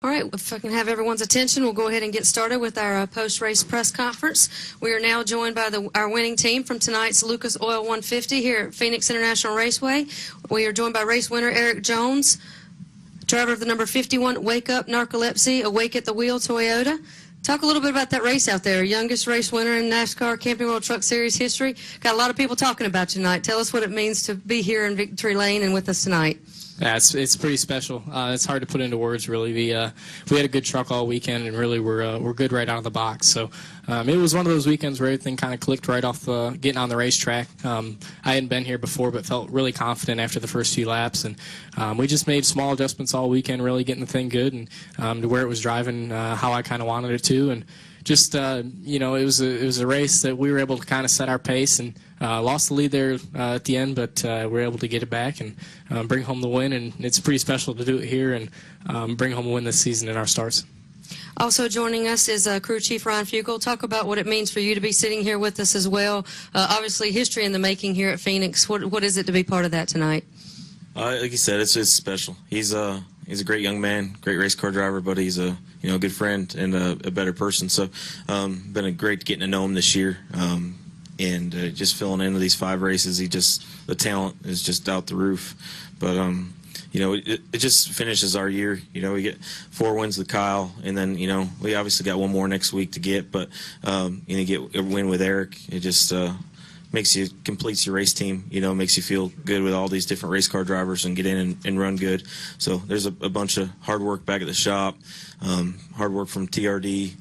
All right, if I can have everyone's attention, we'll go ahead and get started with our post-race press conference. We are now joined by our winning team from tonight's Lucas Oil 150 here at Phoenix International Raceway. We are joined by race winner Erik Jones, driver of the number 51 Wake Up Narcolepsy, Awake at the Wheel Toyota. Talk a little bit about that race out there. Youngest race winner in NASCAR Camping World Truck Series history. Got a lot of people talking about you tonight. Tell us what it means to be here in Victory Lane and with us tonight. Yeah, it's pretty special. It's hard to put into words, really. We had a good truck all weekend, and really we're good right out of the box. So it was one of those weekends where everything kind of clicked right off getting on the racetrack. I hadn't been here before, but felt really confident after the first few laps, and we just made small adjustments all weekend, really getting the thing good and to where it was driving how I kind of wanted it to, and just it was a race that we were able to kind of set our pace and lost the lead there at the end, but we were able to get it back and bring home the win, and it's pretty special to do it here and bring home a win this season in our starts. Also joining us is Crew Chief Ryan Fugel. Talk about what it means for you to be sitting here with us as well. Obviously, history in the making here at Phoenix. What is it to be part of that tonight? Like you said, it's special. He's a great young man, great race car driver, but he's a good friend and a better person. So, been a great getting to know him this year. And just filling into these 5 races, the talent is just out the roof. But it just finishes our year. We get 4 wins with Kyle, and then we obviously got 1 more next week to get. But get a win with Erik. It just completes your race team. Makes you feel good with all these different race car drivers and get in and run good. So there's a bunch of hard work back at the shop, hard work from TRD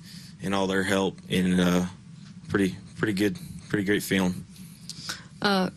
and all their help, and pretty good. Pretty great feeling.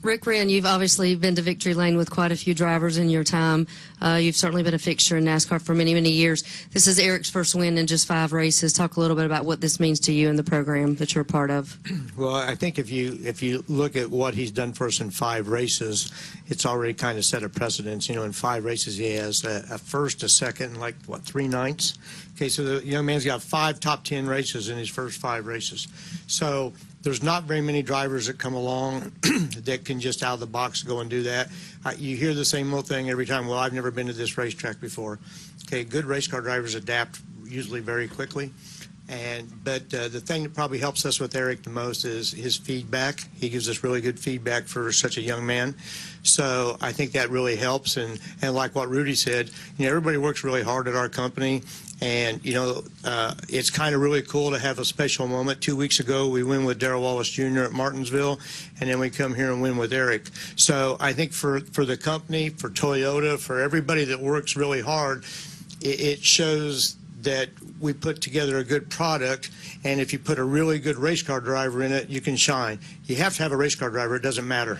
Rick Wren, you've obviously been to Victory Lane with quite a few drivers in your time. You've certainly been a fixture in NASCAR for many, many years. This is Erik's first win in just 5 races. Talk a little bit about what this means to you and the program that you're a part of. Well, I think if you look at what he's done for us in 5 races, it's already kind of set a precedence. In 5 races he has a first, a second, 3 ninths. Okay, so the young man's got 5 top 10 races in his first 5 races. So there's not very many drivers that come along that can just out of the box go and do that. You hear the same old thing every time. Well, I've never been to this racetrack before. Okay, good race car drivers adapt usually very quickly. But the thing that probably helps us with Erik the most is his feedback. He gives us really good feedback for such a young man. So I think that really helps. And like what Rudy said, everybody works really hard at our company. And, it's kind of really cool to have a special moment. 2 weeks ago, we win with Darrell Wallace Jr. at Martinsville, and then we come here and win with Erik. So I think for the company, for Toyota, for everybody that works really hard, it shows that we put together a good product, and if you put a really good race car driver in it, you can shine. You have to have a race car driver. It doesn't matter.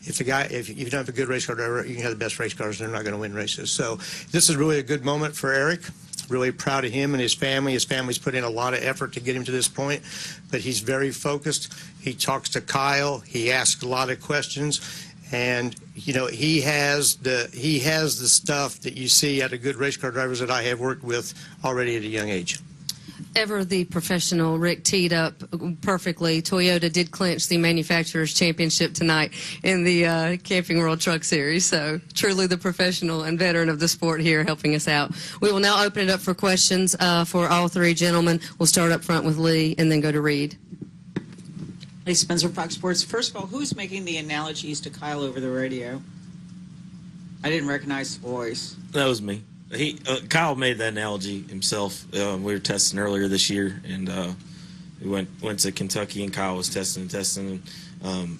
If you don't have a good race car driver, you can have the best race cars, they're not going to win races. So this is really a good moment for Erik. Really proud of him and his family. His family's put in a lot of effort to get him to this point, but he's very focused. He talks to Kyle. He asks a lot of questions, and he has the stuff that you see out of good race car drivers that I have worked with already at a young age. Ever the professional, Rick teed up perfectly. Toyota did clinch the Manufacturers' Championship tonight in the Camping World Truck Series. So truly the professional and veteran of the sport here helping us out. We will now open it up for questions for all 3 gentlemen. We'll start up front with Lee and then go to Reed. Lee Spencer, Fox Sports. First of all, who's making the analogies to Kyle over the radio? I didn't recognize the voice. That was me. Kyle made that analogy himself. We were testing earlier this year, and we went to Kentucky, and Kyle was testing. And,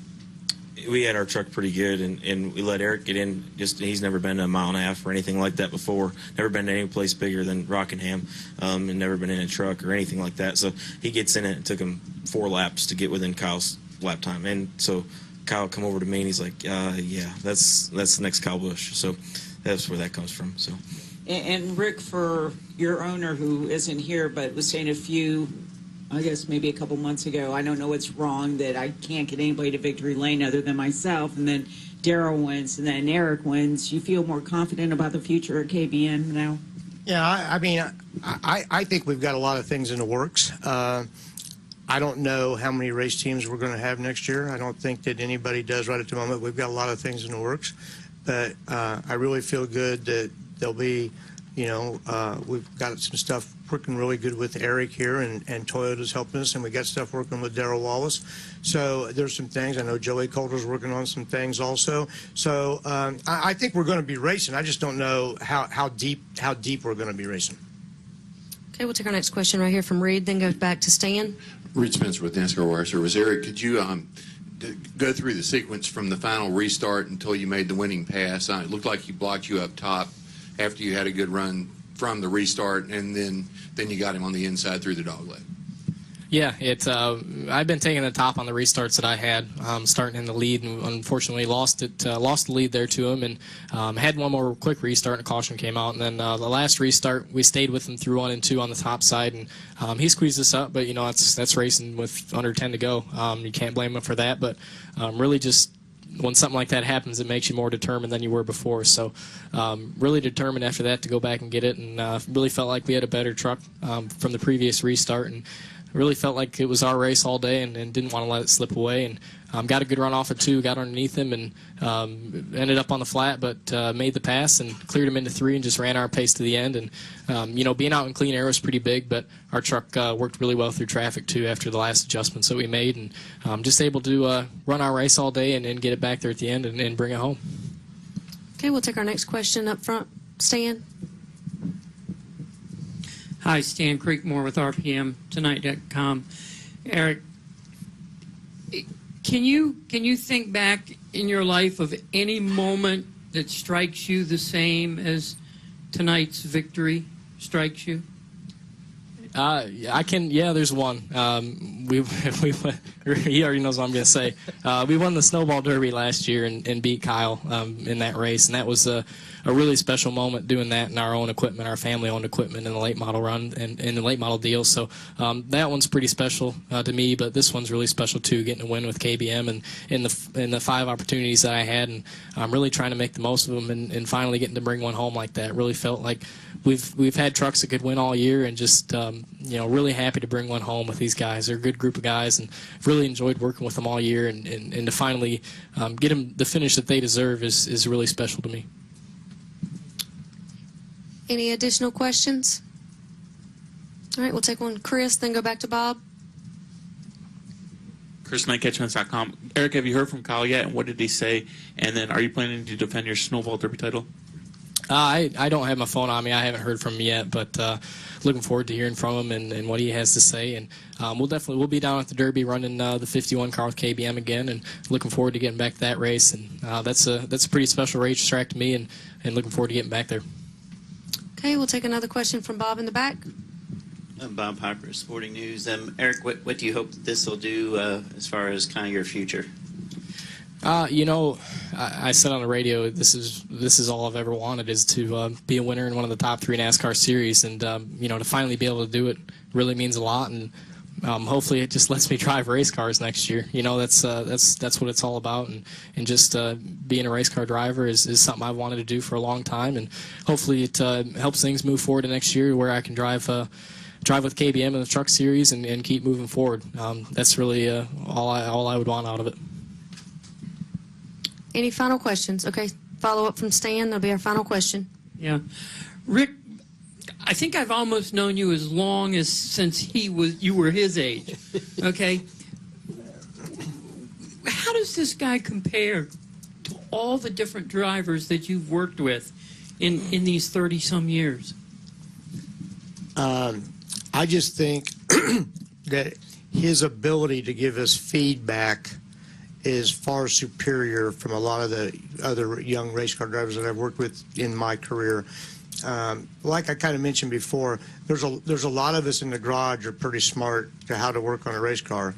we had our truck pretty good, and we let Erik get in. He's never been a mile and a half or anything like that before. Never been to any place bigger than Rockingham, and never been in a truck or anything like that. So he gets in it. It took him 4 laps to get within Kyle's lap time, and so Kyle come over to me, and he's like, "Yeah, that's the next Kyle Busch." So that's where that comes from. So. And Rick, for your owner who isn't here but was saying I guess maybe a couple months ago, I don't know what's wrong that I can't get anybody to Victory Lane other than myself, and then Darrell wins, and then Erik wins. You feel more confident about the future at KBN now? Yeah, I think we've got a lot of things in the works. I don't know how many race teams we're going to have next year. I don't think that anybody does right at the moment. We've got a lot of things in the works, but I really feel good that there'll be We've got some stuff working really good with Erik here, and Toyota's helping us, and we got stuff working with Darrell Wallace. So there's some things. I know Joey Coulter's working on some things also. So I think we're going to be racing. I just don't know how deep we're going to be racing. Okay, we'll take our next question right here from Reed, then go back to Stan. Reed Spencer with NASCAR Wire Service. Erik, could you go through the sequence from the final restart until you made the winning pass? It looked like he blocked you up top after you had a good run from the restart, and then you got him on the inside through the dogleg. Yeah, I've been taking the top on the restarts that I had, starting in the lead, and unfortunately lost the lead there to him, and had one more quick restart, and a caution came out, and then the last restart we stayed with him through 1 and 2 on the top side, and he squeezed us up, but that's racing with under 10 to go. You can't blame him for that, but really just when something like that happens, it makes you more determined than you were before. So really determined after that to go back and get it, and really felt like we had a better truck from the previous restart, and really felt like it was our race all day, and didn't want to let it slip away. And got a good run off of 2, got underneath him, and ended up on the flat, but made the pass and cleared him into 3 and just ran our pace to the end. And being out in clean air was pretty big, but our truck worked really well through traffic too after the last adjustments that we made, and just able to run our race all day and get it back there at the end and bring it home. Okay, we'll take our next question up front. Stan. Hi, Stan Creekmore with RPMTonight.com. Erik, can you think back in your life of any moment that strikes you the same as tonight's victory strikes you? I can. Yeah, there's one. He already knows what I'm going to say. We won the Snowball Derby last year and beat Kyle in that race, and that was a really special moment doing that in our own equipment, our family-owned equipment in the late model run and in the late model deal. So that one's pretty special to me, but this one's really special too, getting a win with KBM and in the 5 opportunities that I had, and I'm really trying to make the most of them and finally getting to bring one home like that. Really felt like we've had trucks that could win all year, and just really happy to bring one home with these guys. They're a good group of guys, and I've really enjoyed working with them all year, and to finally get them the finish that they deserve is really special to me. Any additional questions? All right, we'll take one. Chris, then go back to Bob. Chris, NightCatchments.com. Erik, have you heard from Kyle yet, and what did he say? And then are you planning to defend your Snowball Derby title? I don't have my phone on me. I haven't heard from him yet, but looking forward to hearing from him and what he has to say. And we'll be down at the Derby running the 51 car with KBM again, and looking forward to getting back to that race. And that's a pretty special racetrack to me, and looking forward to getting back there. Okay, we'll take another question from Bob in the back. I'm Bob Piper, Sporting News. Erik, what do you hope this will do as far as kind of your future? I said on the radio, this is all I've ever wanted, is to be a winner in one of the top 3 NASCAR series, and to finally be able to do it really means a lot, and hopefully it just lets me drive race cars next year. That's what it's all about, and just being a race car driver is something I've wanted to do for a long time, and hopefully it helps things move forward to next year where I can drive with KBM in the Truck Series and keep moving forward. That's really all I would want out of it. Any final questions? Okay, follow up from Stan. That'll be our final question. Yeah. Rick, I think I've almost known you as long as since you were his age. Okay? How does this guy compare to all the different drivers that you've worked with in these 30-some years? I just think that his ability to give us feedback is far superior from a lot of the other young race car drivers that I've worked with in my career. Like I kind of mentioned before, there's a lot of us in the garage are pretty smart to how to work on a race car,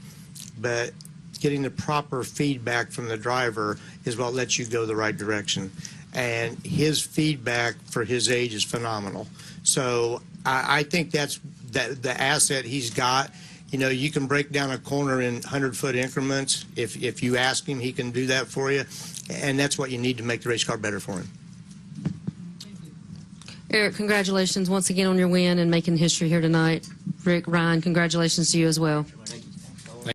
but getting the proper feedback from the driver is what lets you go the right direction. And his feedback for his age is phenomenal. So I think that's the asset he's got. You can break down a corner in 100-foot increments. If you ask him, he can do that for you. And that's what you need to make the race car better for him. Erik, congratulations once again on your win and making history here tonight. Rick, Ryan, congratulations to you as well. Thank you.